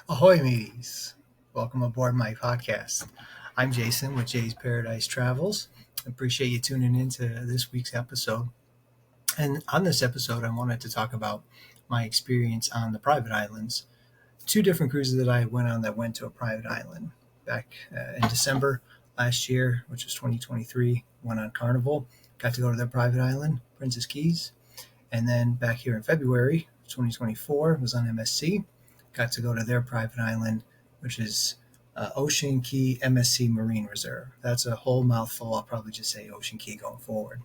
Ahoy, mateys! Welcome aboard my podcast. I'm Jason with Jay's Paradise Travels. Appreciate you tuning in to this week's episode. And on this episode, I wanted to talk about my experience on the private islands. Two different cruises that I went on that went to a private island. Back in December last year, which was 2023, went on Carnival. Got to go to their private island, Princess Cays. And then back here in February 2024, was on MSC. Got to go to their private island, which is Ocean Cay MSC Marine Reserve. That's a whole mouthful. I'll probably just say Ocean Cay going forward.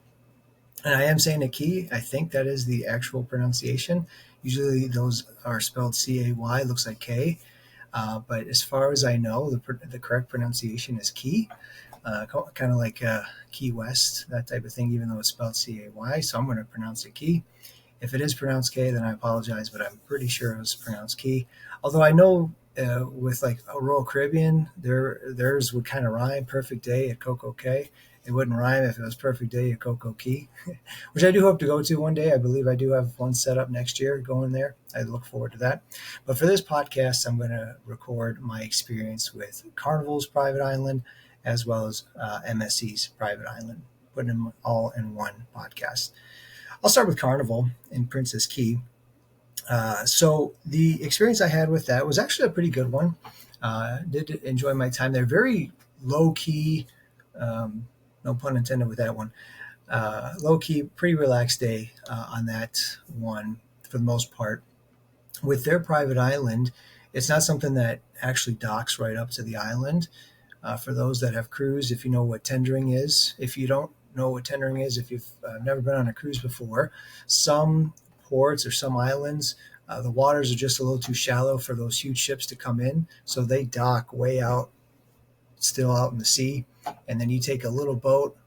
And I am saying a key. I think that is the actual pronunciation. Usually those are spelled C-A-Y, looks like K. But as far as I know, the correct pronunciation is Key, kind of like Key West, that type of thing, even though it's spelled C-A-Y. So I'm going to pronounce it Key. If it is pronounced K, then I apologize, but I'm pretty sure it was pronounced Key. Although I know with like a Royal Caribbean, theirs would kind of rhyme. Perfect Day at Coco Cay. It wouldn't rhyme if it was Perfect Day at Coco Cay, which I do hope to go to one day. I believe I do have one set up next year going there. I look forward to that. But for this podcast, I'm going to record my experience with Carnival's private island as well as MSC's private island, putting them all in one podcast. I'll start with Carnival in Princess Cay. So the experience I had with that was actually a pretty good one. Did enjoy my time there. Very low key, no pun intended with that one. Low key, pretty relaxed day on that one for the most part. With their private island, it's not something that actually docks right up to the island. For those that have cruised, if you know what tendering is, if you don't know what tendering is, if you've never been on a cruise before, some ports or some islands, the waters are just a little too shallow for those huge ships to come in. So they dock way out, still out in the sea. And then you take a little boat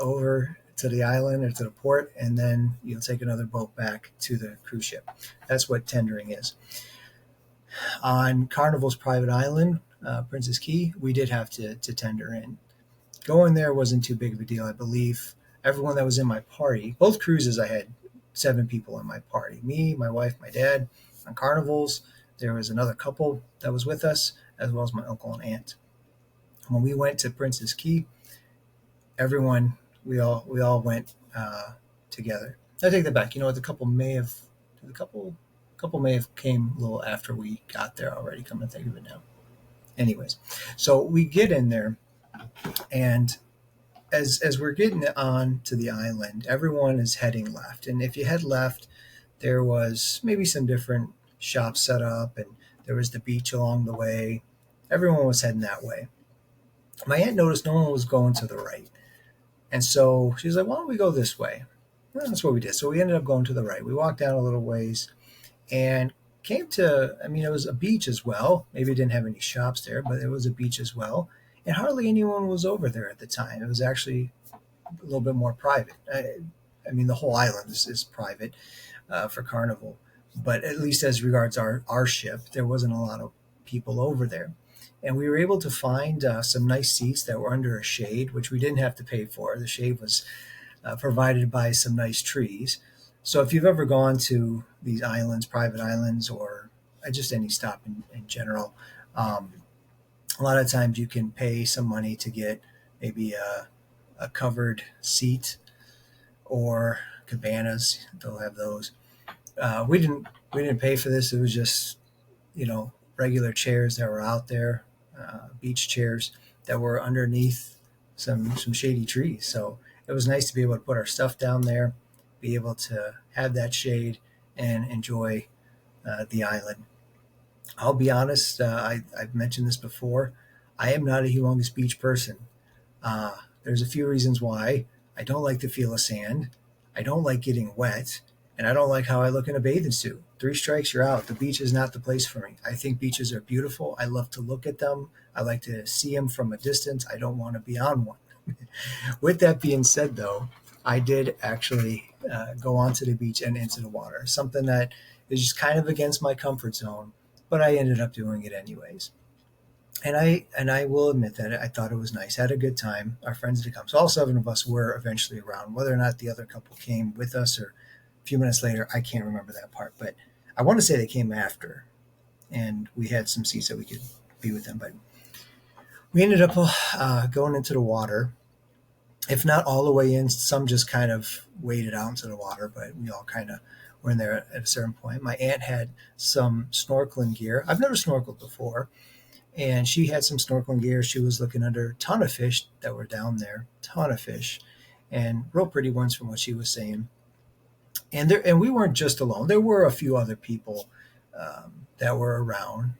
over to the island or to the port, and then you'll take another boat back to the cruise ship. That's what tendering is. On Carnival's private island, Princess Cay, we did have to tender in. Going there wasn't too big of a deal. I believe everyone that was in my party, both cruises, I had 7 people in my party. Me, my wife, my dad. On Carnivals, there was another couple that was with us, as well as my uncle and aunt. When we went to Princess Cay, everyone, we all went together. I take that back. You know what? The couple may have came a little after we got there already. Come to think of it now. Anyways, so we get in there, and as we're getting on to the island, everyone is heading left. And if you head left, there was maybe some different shops set up, and there was the beach along the way. Everyone was heading that way. My aunt noticed no one was going to the right. And so she's like, why don't we go this way? Well, that's what we did. So we ended up going to the right. We walked down a little ways and came to, it was a beach as well. Maybe it didn't have any shops there, but it was a beach as well. And hardly anyone was over there at the time. It was actually a little bit more private. The whole island is private for Carnival. But at least as regards our ship, there wasn't a lot of people over there. And we were able to find some nice seats that were under a shade, which we didn't have to pay for. The shade was provided by some nice trees. So if you've ever gone to these islands, private islands, or just any stop in general, a lot of times you can pay some money to get maybe a covered seat or cabanas. They'll have those. We didn't pay for this. It was just, regular chairs that were out there, beach chairs that were underneath some shady trees. So it was nice to be able to put our stuff down there, be able to have that shade and enjoy the island. I'll be honest, I've mentioned this before. I am not a humongous beach person. There's a few reasons why. I don't like the feel of sand. I don't like getting wet. And I don't like how I look in a bathing suit. 3 strikes, you're out. The beach is not the place for me. I think beaches are beautiful. I love to look at them. I like to see them from a distance. I don't want to be on one. With that being said, though, I did actually go onto the beach and into the water, something that is just kind of against my comfort zone, but I ended up doing it anyways. And I will admit that I thought it was nice. Had a good time. Our friends did come. So all 7 of us were eventually around. Whether or not the other couple came with us or a few minutes later, I can't remember that part. But I want to say they came after. and we had some seats that we could be with them. But we ended up going into the water. If not all the way in, some just kind of waded out into the water, but we all kind of were in there at a certain point. My aunt had some snorkeling gear. I've never snorkeled before, and she had some snorkeling gear. She was looking under a ton of fish that were down there, ton of fish, and real pretty ones from what she was saying. And we weren't just alone. There were a few other people that were around.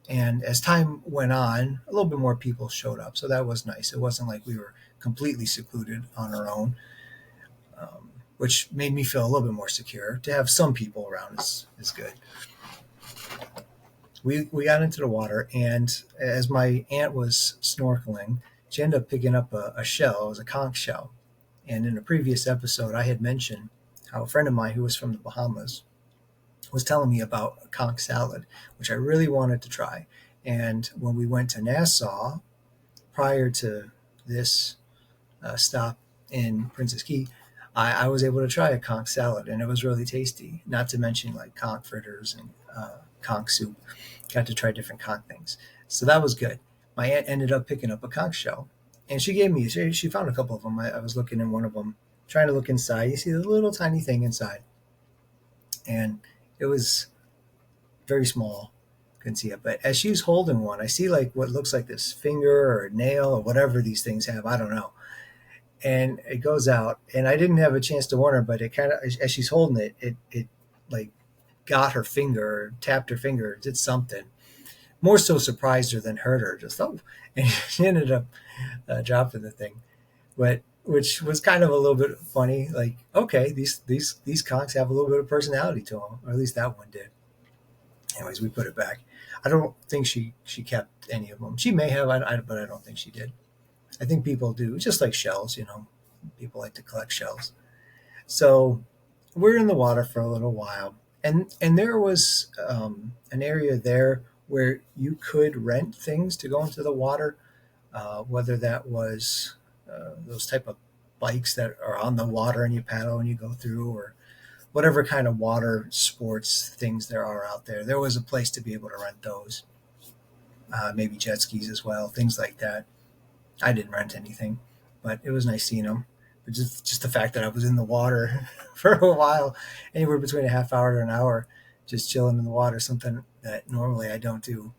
And as time went on, a little bit more people showed up. So that was nice. It wasn't like we were completely secluded on our own, which made me feel a little bit more secure. To have some people around is good. We got into the water, and as my aunt was snorkeling, she ended up picking up a shell. It was a conch shell. And in a previous episode, I had mentioned how a friend of mine who was from the Bahamas was telling me about a conch salad, which I really wanted to try. And when we went to Nassau, prior to this stop in Princess Cay, I was able to try a conch salad, and it was really tasty. Not to mention like conch fritters and conch soup. Got to try different conch things, so that was good. My aunt ended up picking up a conch shell, and she gave me. She found a couple of them. I was looking in one of them, trying to look inside. You see the little tiny thing inside, and it was very small. Couldn't see it, but as she was holding one, I see like what looks like this finger or nail or whatever these things have. I don't know. And it goes out, and I didn't have a chance to warn her, but it kind of, as she's holding it, it like got her finger, or tapped her finger, did something. More so surprised her than hurt her. Just oh, and she ended up dropping the thing, but which was kind of a little bit funny. Like, okay, these conchs have a little bit of personality to them, or at least that one did. Anyways, we put it back. I don't think she kept any of them. She may have, but I don't think she did. I think people do, just like shells. People like to collect shells. So we're in the water for a little while, and there was an area there where you could rent things to go into the water, whether that was those type of bikes that are on the water and you paddle and you go through, or whatever kind of water sports things there are out there. There was a place to be able to rent those, maybe jet skis as well, things like that. I didn't rent anything, but it was nice seeing them. But just the fact that I was in the water for a while, anywhere between a half hour to an hour, just chilling in the water, something that normally I don't do.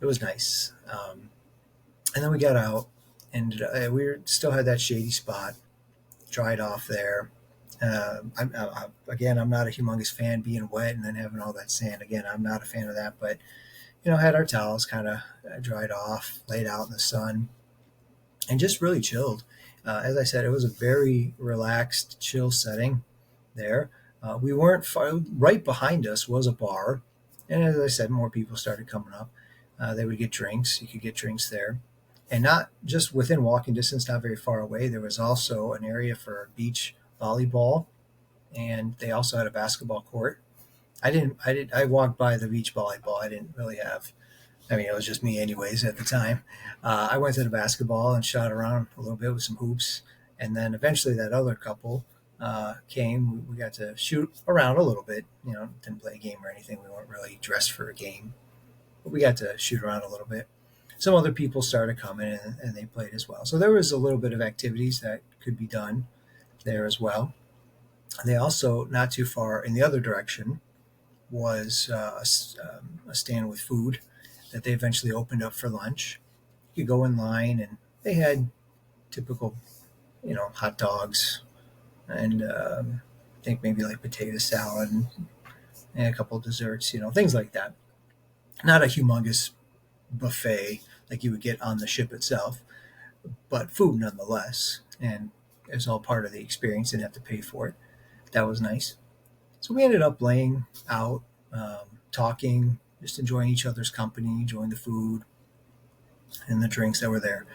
It was nice. And then we got out, and still had that shady spot, dried off there. Again, I'm not a humongous fan being wet and then having all that sand. Again, I'm not a fan of that, but had our towels kind of dried off, laid out in the sun, and just really chilled. As I said, it was a very relaxed, chill setting there. We weren't far, right behind us was a bar, and as I said, more people started coming up. They would get drinks. You could get drinks there, and not just within walking distance, not very far away. There was also an area for beach volleyball, and they also had a basketball court. I walked by the beach volleyball. I didn't really have. I mean, it was just me anyways at the time. I went to the basketball and shot around a little bit with some hoops. And then eventually that other couple came. We got to shoot around a little bit. Didn't play a game or anything. We weren't really dressed for a game. But we got to shoot around a little bit. Some other people started coming and they played as well. So there was a little bit of activities that could be done there as well. They also, not too far in the other direction, was a stand with food that they eventually opened up for lunch. You go in line, and they had typical, hot dogs, and I think maybe like potato salad and a couple of desserts, things like that. Not a humongous buffet like you would get on the ship itself, but food nonetheless. And it was all part of the experience. Didn't have to pay for it. That was nice. So we ended up laying out, talking, just enjoying each other's company, enjoying the food and the drinks that were there.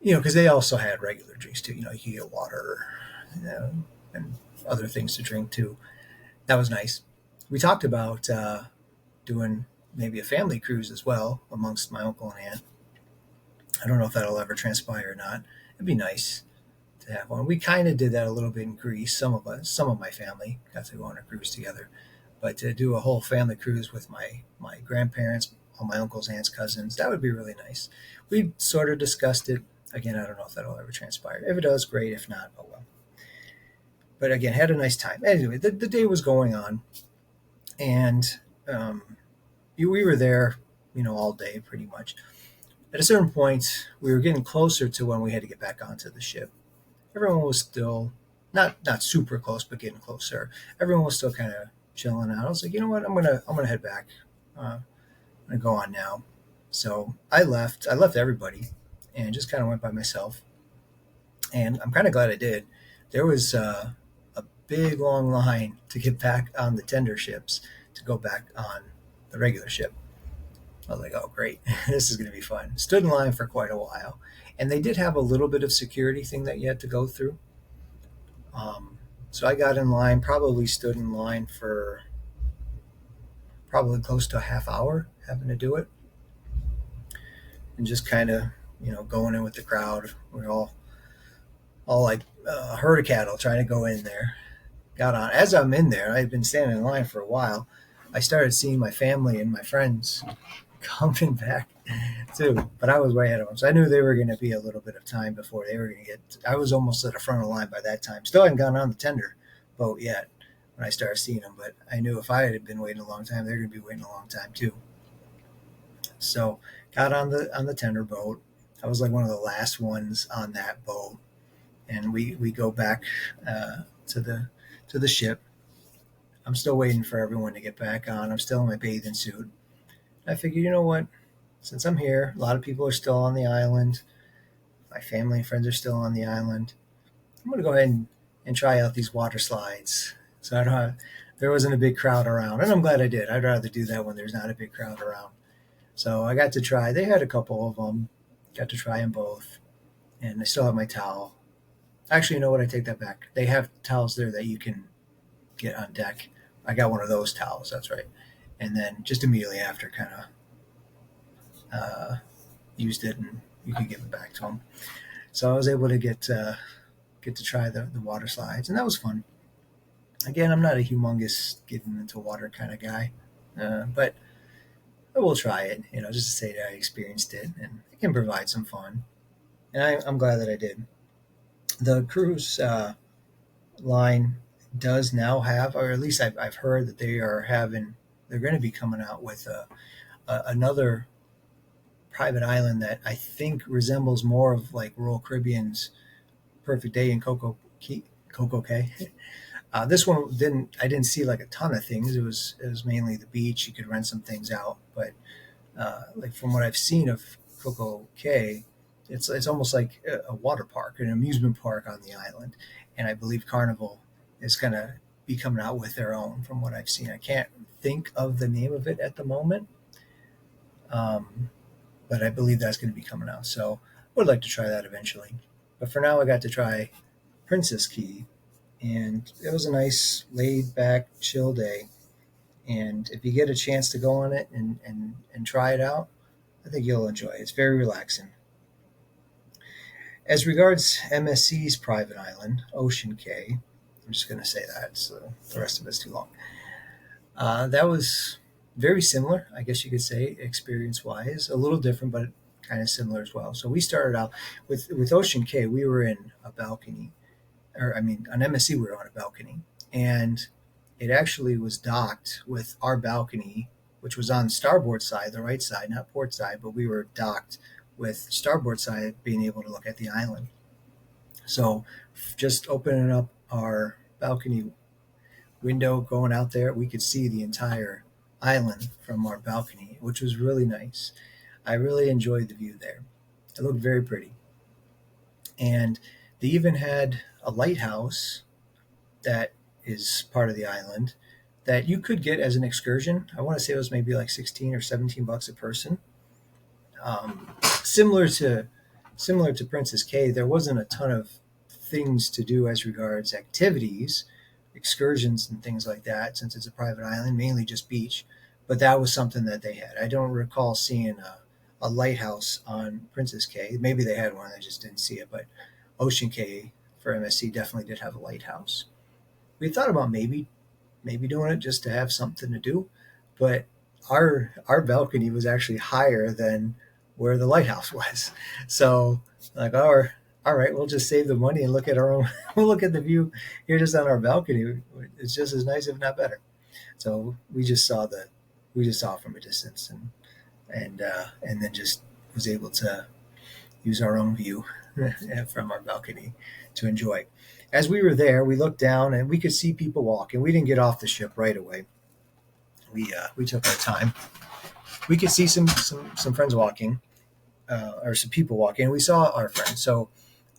Because they also had regular drinks too. You could get water, and other things to drink too. That was nice. We talked about doing maybe a family cruise as well amongst my uncle and aunt. I don't know if that'll ever transpire or not. It'd be nice to have one. We kind of did that a little bit in Greece. Some of my family got to go on a cruise together, But to do a whole family cruise with my grandparents, all my uncles, aunts, cousins, that would be really nice. We sort of discussed it. Again, I don't know if that'll ever transpire. If it does, great. If not, oh well. But again, had a nice time. Anyway, the day was going on, and um, we were there, all day pretty much. At a certain point, we were getting closer to when we had to get back onto the ship. Everyone was still not super close, but getting closer. Everyone was still kind of chilling out. I was like, you know what, I'm gonna head back. I'm gonna go on now. So I left. I left everybody, and just kind of went by myself. And I'm kind of glad I did. There was a big long line to get back on the tender ships to go back on the regular ship. I was like, oh, great. This is going to be fun. Stood in line for quite a while. And they did have a little bit of security thing that you had to go through. So I got in line, probably stood in line for probably close to a half hour having to do it. And just kind of, going in with the crowd. We're all like a herd of cattle trying to go in there. Got on. As I'm in there, I've been standing in line for a while. I started seeing my family and my friends coming back too, but I was way ahead of them. So I knew they were going to be a little bit of time before they were going to get. I was almost at the front of the line by that time. Still hadn't gone on the tender boat yet when I started seeing them, but I knew if I had been waiting a long time, they're going to be waiting a long time too. So got on the tender boat. I was like one of the last ones on that boat, and we go back to the ship. I'm still waiting for everyone to get back on. I'm still in my bathing suit. I figured, you know what? Since I'm here, a lot of people are still on the island. My family and friends are still on the island. I'm going to go ahead and try out these water slides. So I don't have, there wasn't a big crowd around. And I'm glad I did. I'd rather do that when there's not a big crowd around. So I got to try. They had a couple of them. Got to try them both. And I still have my towel. Actually, you know what? I take that back. They have towels there that you can get on deck. I got one of those towels. That's right. And then just immediately after, kind of used it, and you could give it back to them. So I was able to get to try the water slides, and that was fun. Again, I'm not a humongous getting into water kind of guy, but I will try it. Just to say that I experienced it, and it can provide some fun. And I'm glad that I did. The cruise line does now have, or at least I've heard that they're going to be coming out with another private island that I think resembles more of like Royal Caribbean's Perfect Day in Coco Cay. This one I didn't see like a ton of things. It was mainly the beach. You could rent some things out, but like from what I've seen of Coco Cay, it's almost like a water park, an amusement park on the island, and I believe Carnival is going to be coming out with their own. From what I've seen, I can't think of the name of it at the moment, but I believe that's going to be coming out. So I would like to try that eventually. But for now, I got to try Princess Cay, and it was a nice, laid-back, chill day. And if you get a chance to go on it and try it out, I think you'll enjoy it. It's very relaxing. As regards MSC's private island, Ocean Cay, I'm just going to say that, so the rest of it's too long. That was very similar, I guess you could say, experience-wise. A little different, but kind of similar as well. So we started out with Ocean Cay. We were in a balcony, on MSC we were on a balcony, and it actually was docked with our balcony, which was on starboard side, the right side, not port side, but we were docked with starboard side being able to look at the island. So just opening up our balcony window, going out there, we could see the entire island from our balcony, which was really nice. I really enjoyed the view there. It looked very pretty. And they even had a lighthouse that is part of the island that you could get as an excursion. I want to say it was maybe like 16 or 17 bucks a person. Similar to Princess Cay, there wasn't a ton of things to do as regards activities, excursions and things like that, since it's a private island, mainly just beach. But that was something that they had. I don't recall seeing a lighthouse on Princess Cay. Maybe they had one, I just didn't see it. But Ocean Cay for MSC definitely did have a lighthouse. We thought about maybe maybe doing it just to have something to do. But our balcony was actually higher than where the lighthouse was. So like, all right, we'll just save the money and look at our own. We'll look at the view here just on our balcony. It's just as nice, if not better. So we just saw it from a distance, and then just was able to use our own view from our balcony to enjoy. As we were there, we looked down and we could see people walking. We didn't get off the ship right away. We took our time. We could see some friends walking, or some people walking. We saw our friends. So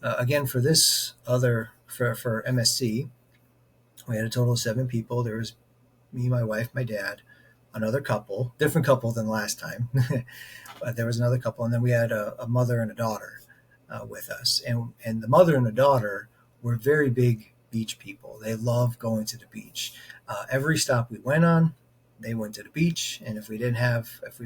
again, for this other for MSC, we had a total of 7 people. There was me, my wife, my dad, another couple, different couple than last time. But there was another couple, and then we had a mother and a daughter with us, and the mother and the daughter were very big beach people. They love going to the beach. Every stop we went on, they went to the beach, and if we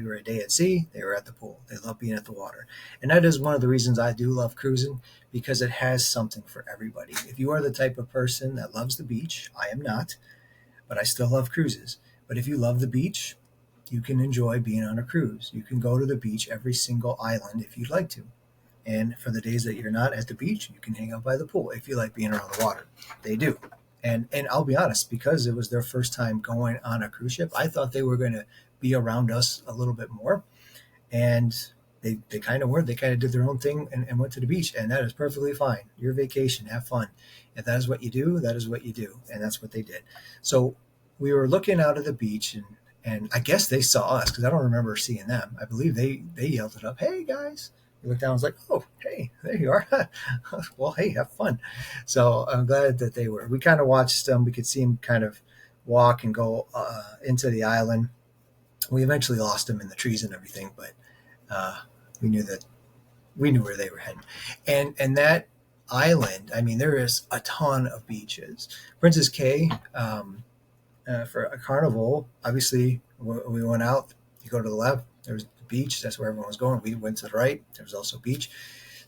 were a day at sea, they were at the pool. They love being at the water, and that is one of the reasons I do love cruising, because it has something for everybody. If you are the type of person that loves the beach, I am not, but I still love cruises. But if you love the beach, you can enjoy being on a cruise. You can go to the beach every single island if you'd like to. And for the days that you're not at the beach, you can hang out by the pool if you like being around the water. They do. And I'll be honest, because it was their first time going on a cruise ship, I thought they were going to be around us a little bit more. And they kind of were. They kind of did their own thing and went to the beach. And that is perfectly fine. Your vacation, have fun. If that is what you do, that is what you do. And that's what they did. So we were looking out at the beach, and I guess they saw us, because I don't remember seeing them. I believe they yelled it up, "Hey guys." We looked down and was like, "Oh, hey, there you are." Well, hey, have fun. So I'm glad that they were. We kind of watched them. We could see them kind of walk and go into the island. We eventually lost them in the trees and everything, but we knew where they were heading. And that island, I mean, there is a ton of beaches. Princess Cay, for a Carnival, obviously, we went out. You go to the left, there was the beach. That's where everyone was going. We went to the right. There was also beach.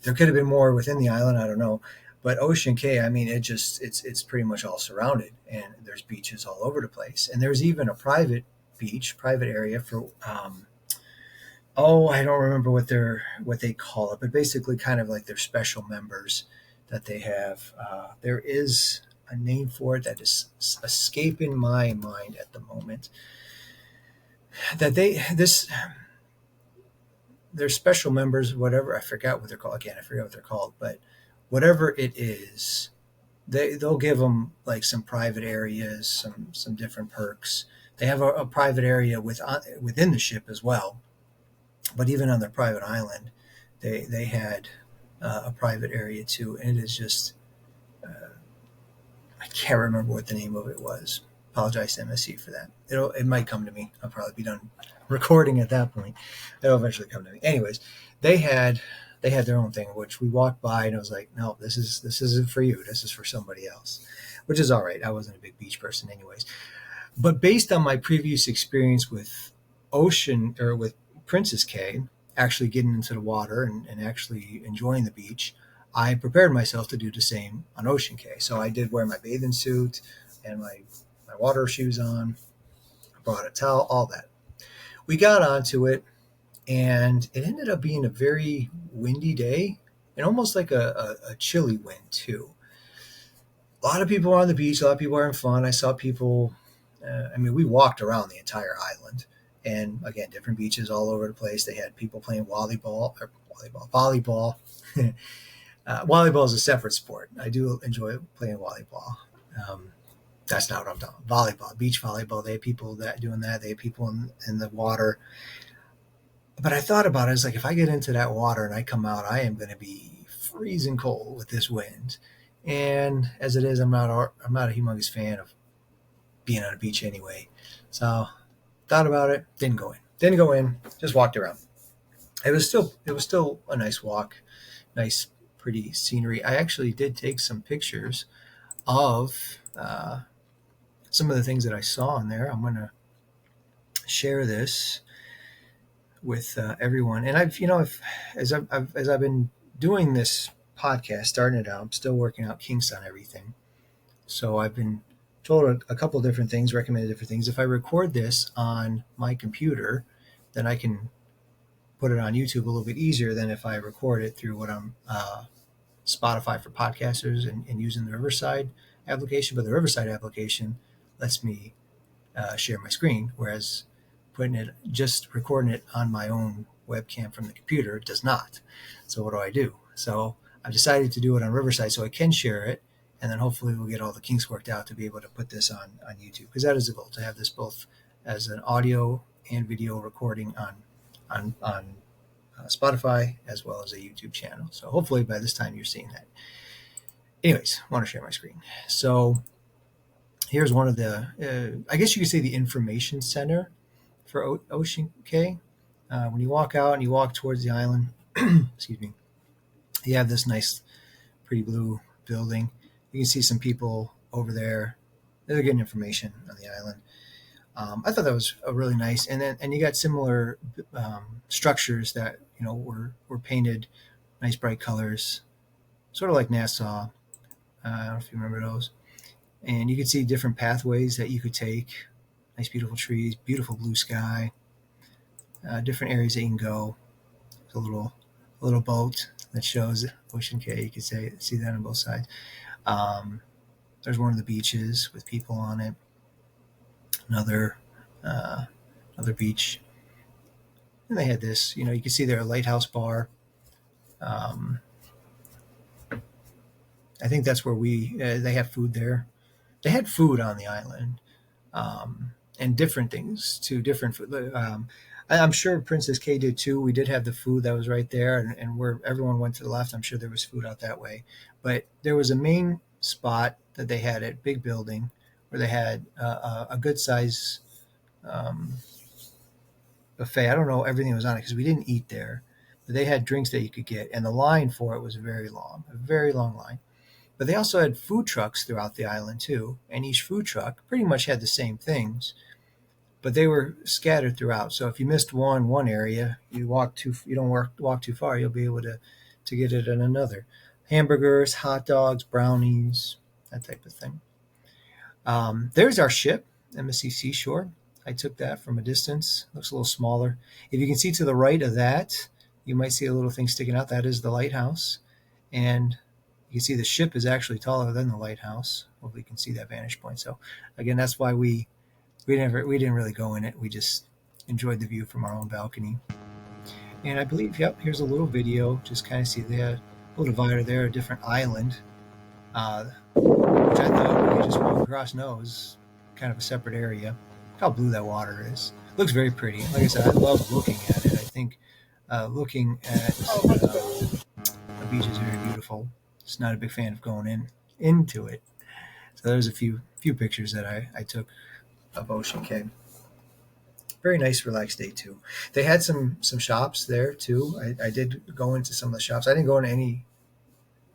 There could have been more within the island. I don't know. But Ocean Cay, I mean, it's pretty much all surrounded, and there's beaches all over the place. And there's even a private area for I don't remember what they call it, but basically kind of like their special members that they have. There is a name for it that is escaping my mind at the moment. That they're special members, whatever. I forgot what they're called. Again, I forget what they're called, but whatever it is, they'll give them like some private areas, some different perks. They have a private area within the ship as well. But even on their private island, they had a private area too, and it is just I can't remember what the name of it was. Apologize to MSC for that. It might come to me. I'll probably be done recording at that point. It'll eventually come to me. Anyways, they had their own thing, which we walked by, and I was like, no, this isn't for you. This is for somebody else, which is all right. I wasn't a big beach person, anyways. But based on my previous experience with with Princess Cay, actually getting into the water and actually enjoying the beach, I prepared myself to do the same on Ocean Cay. So I did wear my bathing suit and my water shoes on. I brought a towel, all that. We got onto it, and it ended up being a very windy day, and almost like a chilly wind too. A lot of people were on the beach. A lot of people were having fun. I saw people. We walked around the entire island, and again, different beaches all over the place. They had people playing volleyball. Volleyball is a separate sport. I do enjoy playing volleyball. That's not what I'm talking about. Volleyball, beach volleyball. They have people doing that. They have people in the water. But I thought about it. I was like, if I get into that water and I come out, I am going to be freezing cold with this wind. And as it is, I'm not a humongous fan of being on a beach anyway. So thought about it. Didn't go in. Just walked around. It was still a nice walk. Nice, pretty scenery. I actually did take some pictures of some of the things that I saw in there. I'm going to share this with everyone. And as I've been doing this podcast, starting it out, I'm still working out kinks on everything. So I've been told a couple different things, recommended different things. If I record this on my computer, then I can put it on YouTube a little bit easier than if I record it through what I'm Spotify for podcasters and using the Riverside application. But the Riverside application lets me share my screen, whereas just recording it on my own webcam from the computer does not. So what do? So I've decided to do it on Riverside so I can share it, and then hopefully we'll get all the kinks worked out to be able to put this on YouTube, because that is the goal, to have this both as an audio and video recording on Spotify as well as a YouTube channel. So hopefully by this time you're seeing that. Anyways, I want to share my screen. So here's one of the, I guess you could say, the information center for Ocean Cay. When you walk out and you walk towards the island, excuse me, you have this nice, pretty blue building. You can see some people over there. They're getting information on the island. I thought that was a really nice, and you got similar structures that were painted nice bright colors, sort of like Nassau. I don't know if you remember those. And you could see different pathways that you could take. Nice, beautiful trees, beautiful blue sky. Different areas that you can go. There's a little boat that shows Ocean Cay. You could see that on both sides. There's one of the beaches with people on it. Another beach. And they had this, you can see their lighthouse bar. I think that's where they have food there. They had food on the island, and different things too, different food. I'm sure Princess Cay did too. We did have the food that was right there, and where everyone went to the left, I'm sure there was food out that way. But there was a main spot that they had at Big Building where they had a good size buffet. I don't know everything that was on it because we didn't eat there, but they had drinks that you could get, and the line for it was a very long line. But they also had food trucks throughout the island too, and each food truck pretty much had the same things, but they were scattered throughout. So if you missed one area, you walk too far, you'll be able to get it in another. Hamburgers, hot dogs, brownies, that type of thing. There's our ship, MSC Seashore. I took that from a distance. Looks a little smaller. If you can see to the right of that, you might see a little thing sticking out. That is the lighthouse. And you can see the ship is actually taller than the lighthouse. Hopefully you can see that vantage point. So again, that's why we didn't really go in it. We just enjoyed the view from our own balcony. And I believe, here's a little video. Just kind of see the little divider there, a different island, which I thought when you just walk across was kind of a separate area. Look how blue that water is. Looks very pretty. Like I said, I love looking at it. I think looking at the beach is very beautiful. Just not a big fan of going into it. So there's a few pictures that I took of Ocean Cay. Very nice, relaxed day too. They had some shops there too. I did go into some of the shops. I didn't go into any.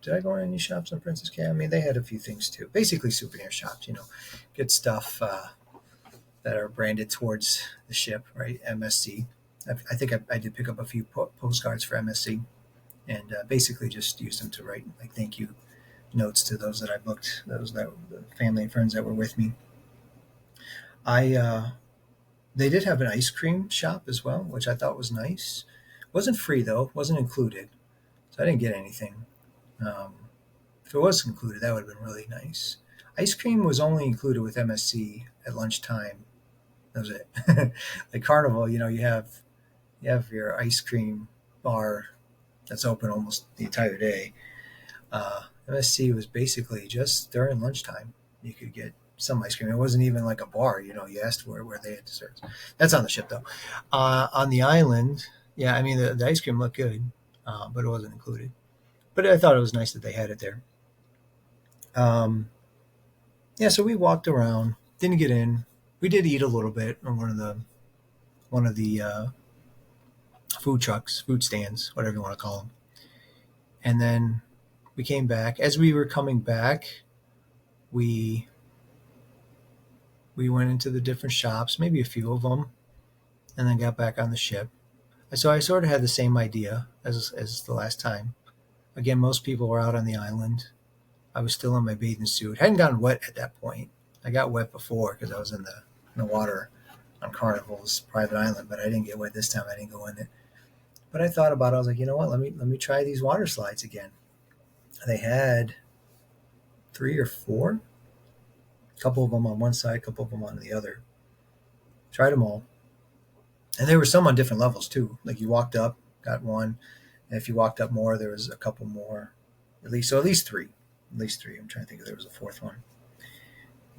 Did I go into any shops on Princess Cay? I mean, they had a few things too. Basically, souvenir shops. Good stuff that are branded towards the ship, right? MSC. I think I did pick up a few postcards for MSC, and basically just used them to write like thank you notes to those that I booked, the family and friends that were with me. They did have an ice cream shop as well, which I thought was nice. Wasn't free though, wasn't included, so I didn't get anything. If it was included, that would have been really nice. Ice cream was only included with MSC at lunchtime. That was it. Like Carnival, you have your ice cream bar that's open almost the entire day. MSC was basically just during lunchtime. You could get some ice cream. It wasn't even like a bar, you asked for it where they had desserts. That's on the ship though. On the island, yeah, I mean, the ice cream looked good, but it wasn't included. But I thought it was nice that they had it there. Yeah, so we walked around, didn't get in. We did eat a little bit on one of the food trucks, food stands, whatever you want to call them. And then we came back. As we were coming back, we went into the different shops, maybe a few of them, and then got back on the ship. So I sort of had the same idea as the last time. Again, most people were out on the island. I was still in my bathing suit. Hadn't gotten wet at that point. I got wet before because I was in the water on Carnival's private island, but I didn't get wet this time. I didn't go in it. But I thought about it. I was like, you know what? Let me try these water slides again. They had 3 or 4, a couple of them on one side, a couple of them on the other. Tried them all, and there were some on different levels too. Like you walked up, got one, and if you walked up more, there was a couple more. At least three. At least three. I'm trying to think if there was a fourth one.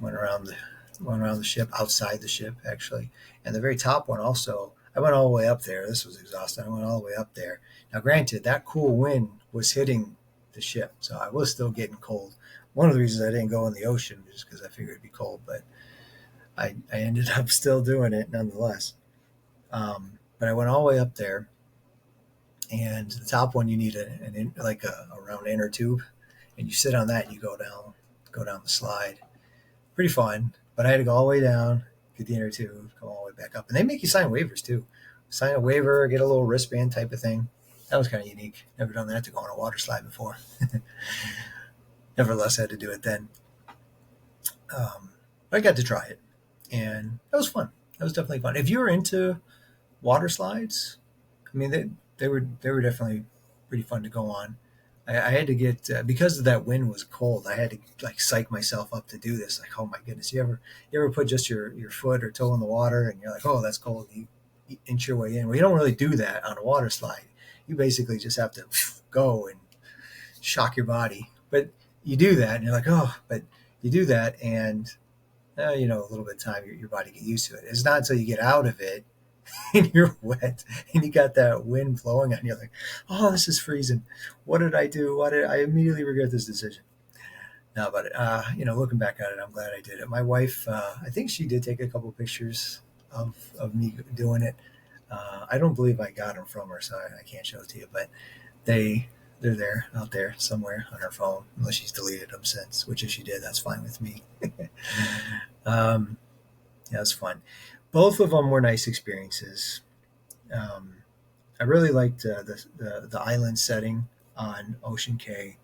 Went around the ship, outside the ship actually, and the very top one also. I went all the way up there. This was exhausting. I went all the way up there. Now, granted, that cool wind was hitting the ship, so I was still getting cold. One of the reasons I didn't go in the ocean was because I figured it'd be cold, but I ended up still doing it nonetheless. But I went all the way up there, and the top one you need a round inner tube, and you sit on that and you go down the slide. Pretty fun, but I had to go all the way down, get the inner tube, go all the way back up, and they make you sign waivers too. Sign a waiver, get a little wristband type of thing. That was kind of unique. Never done that to go on a water slide before. Nevertheless, I had to do it then. But I got to try it, and that was fun. That was definitely fun. If you're into water slides, I mean, they were definitely pretty fun to go on. I had to get because that wind was cold. I had to like psych myself up to do this. Like, oh my goodness, you ever put just your foot or toe in the water and you're like, oh, that's cold. You inch your way in. Well, you don't really do that on a water slide. You basically just have to go and shock your body. But you do that, and you're like, oh, but you do that, and a little bit of time, your body get used to it. It's not until you get out of it and you're wet and you got that wind blowing on you, like, oh, this is freezing. What did I do? I immediately regret this decision. No, but looking back at it, I'm glad I did it. My wife, I think she did take a couple pictures of me doing it. I don't believe I got them from her, so I can't show it to you, but they're there out there somewhere on her phone, unless she's deleted them since, which if she did, that's fine with me. Yeah, it was fun. Both of them were nice experiences. I really liked the island setting on Ocean Cay.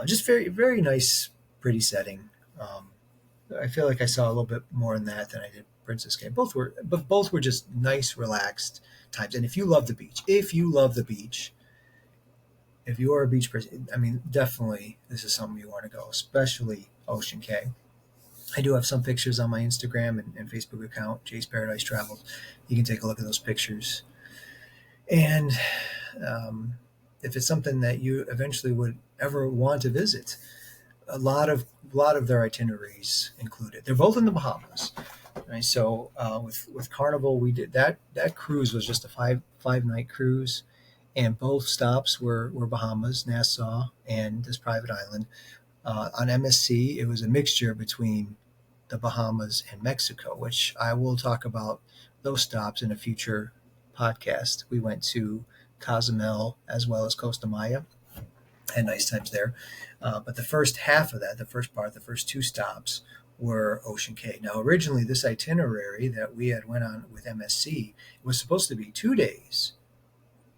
Just very, very nice, pretty setting. I feel like I saw a little bit more in that than I did Princess Cay. Both were just nice, relaxed times. And if you love the beach, if you are a beach person, I mean, definitely this is something you want to go, especially Ocean Cay. I do have some pictures on my Instagram and Facebook account, Jay's Paradise Travels. You can take a look at those pictures. And if it's something that you eventually would ever want to visit, a lot of their itineraries included. They're both in the Bahamas, right? So with Carnival, we did that cruise was just a five night cruise, and both stops were Bahamas, Nassau, and this private island. On MSC, it was a mixture between the Bahamas and Mexico, which I will talk about those stops in a future podcast. We went to Cozumel as well as Costa Maya. Had nice times there. But the first half of that, the first 2 stops were Ocean Cay. Now, originally, this itinerary that we had went on with MSC was supposed to be 2 days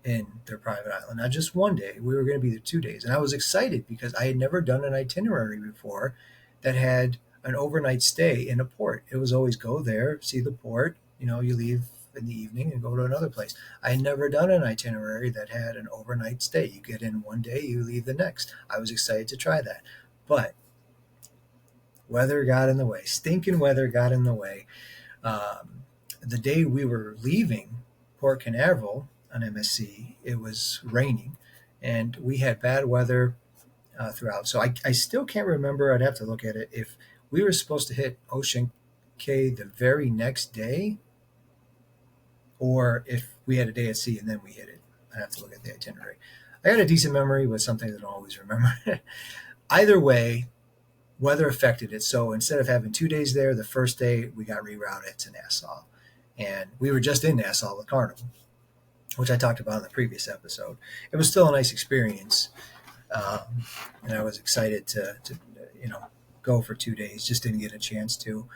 in their private island, not just 1 day. We were going to be there 2 days. And I was excited because I had never done an itinerary before that had an overnight stay in a port. It was always go there, see the port, you leave in the evening and go to another place. I had never done an itinerary that had an overnight stay. You get in 1 day, you leave the next. I was excited to try that. But weather got in the way. Stinking weather got in the way. The day we were leaving Port Canaveral on MSC, it was raining, and we had bad weather throughout. So I still can't remember. I'd have to look at it. If we were supposed to hit Ocean Cay the very next day, or if we had a day at sea and then we hit it. I'd have to look at the itinerary. I got a decent memory, but something that I don't always remember. Either way, weather affected it. So instead of having 2 days there, the first day we got rerouted to Nassau. And we were just in Nassau with Carnival, which I talked about in the previous episode. It was still a nice experience. And I was excited to go for 2 days. Just didn't get a chance to.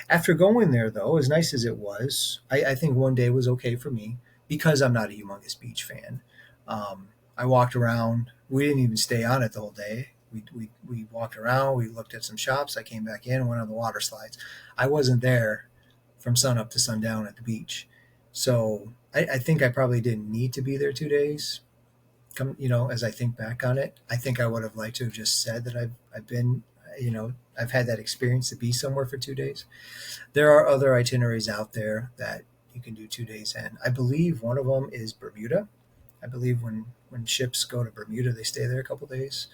After going there, though, as nice as it was, I think 1 day was okay for me because I'm not a humongous beach fan. I walked around. We didn't even stay on it the whole day. We walked around, we looked at some shops. I came back in, went on the water slides. I wasn't there from sun up to sundown at the beach. So I think I probably didn't need to be there 2 days. As I think back on it, I think I would have liked to have just said that I've been, I've had that experience to be somewhere for 2 days. There are other itineraries out there that you can do 2 days in. I believe one of them is Bermuda. I believe when ships go to Bermuda, they stay there a couple days.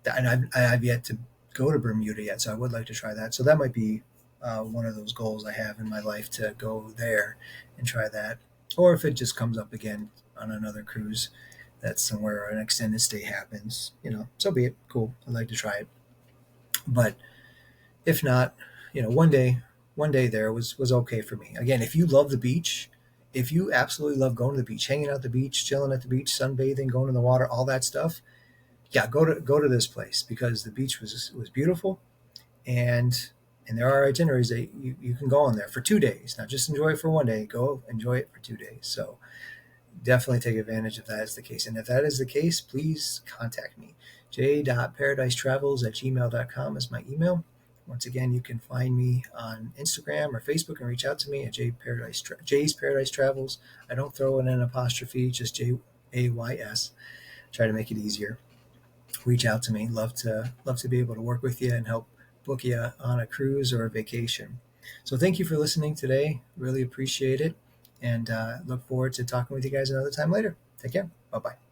And I've yet to go to Bermuda yet, so I would like to try that. So that might be one of those goals I have in my life, to go there and try that. Or if it just comes up again on another cruise, that's somewhere an extended stay happens, so be it. Cool. I'd like to try it. But if not, one day there was okay for me. Again, if you love the beach, if you absolutely love going to the beach, hanging out at the beach, chilling at the beach, sunbathing, going in the water, all that stuff, yeah, go to this place, because the beach was beautiful, and there are itineraries that you can go on there for 2 days, not just enjoy it for one day. Go enjoy it for 2 days. So definitely take advantage if that is the case. And if that is the case, please contact me. j.paradise.travels@gmail.com is my email. Once again, you can find me on Instagram or Facebook and reach out to me at Jay's Paradise Travels. I don't throw in an apostrophe, just Jays. Try to make it easier. Reach out to me. Love to be able to work with you and help book you on a cruise or a vacation. So thank you for listening today. Really appreciate it. And look forward to talking with you guys another time later. Take care. Bye-bye.